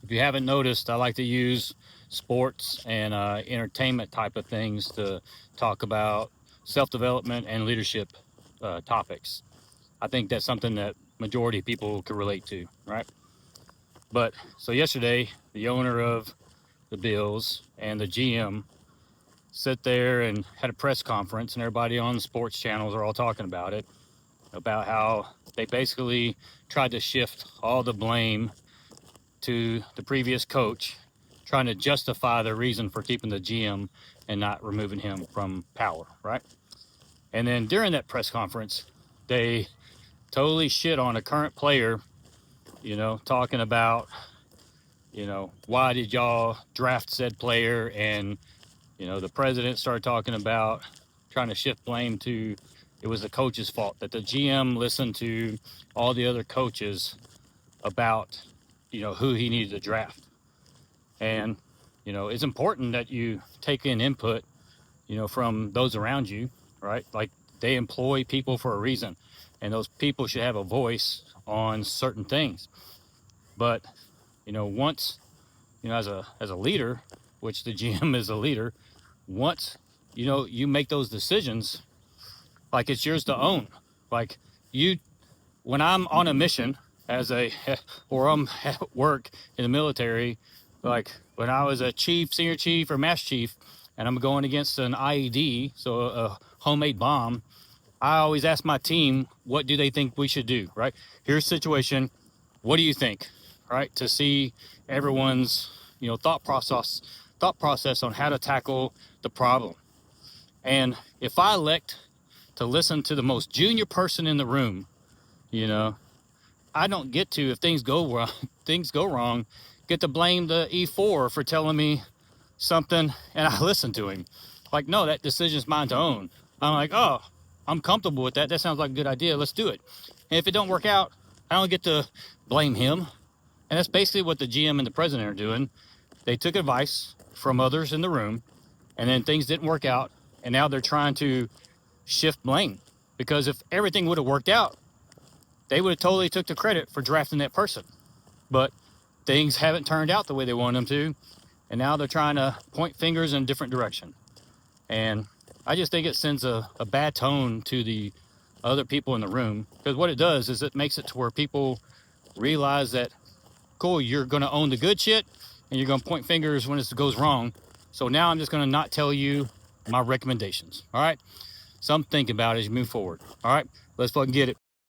if you haven't noticed, I like to use sports and entertainment type of things to talk about self-development and leadership topics. I think that's something that majority of people can relate to, right? But so yesterday, the owner of the Bills and the GM sit there and had a press conference, and everybody on the sports channels are all talking about it, about how they basically tried to shift all the blame to the previous coach, trying to justify the reason for keeping the GM and not removing him from power, right? And then during that press conference, they totally shit on a current player, talking about, why did y'all draft said player? And, the president started talking about trying to shift blame to it was the coach's fault, that the GM listened to all the other coaches about, who he needed to draft. And, it's important that you take in input, from those around you, right? Like they employ people for a reason, and those people should have a voice on certain things. But, once, as a leader, which the GM is a leader, once, you make those decisions, like it's yours to own. Like when I'm on a mission or I'm at work in the military, like when I was a chief, senior chief, or mass chief, and I'm going against an IED, so a homemade bomb, I always ask my team, what do they think we should do, right? Here's the situation. What do you think, right? To see everyone's, thought process on how to tackle the problem. And if I elect to listen to the most junior person in the room, I don't get to, if things go wrong, get to blame the E4 for telling me something and I listen to him. Like, no, that decision's mine to own. I'm like, oh, I'm comfortable with that. That sounds like a good idea. Let's do it. And if it don't work out, I don't get to blame him. And that's basically what the GM and the president are doing. They took advice from others in the room, and then things didn't work out. And now they're trying to shift blame, because if everything would have worked out, they would have totally took the credit for drafting that person. But things haven't turned out the way they want them to, and now they're trying to point fingers in a different direction. And I just think it sends a bad tone to the other people in the room, because what it does is it makes it to where people realize that, cool, you're going to own the good shit, and you're going to point fingers when it goes wrong. So now I'm just going to not tell you my recommendations. All right? Something to think about as you move forward. All right? Let's fucking get it.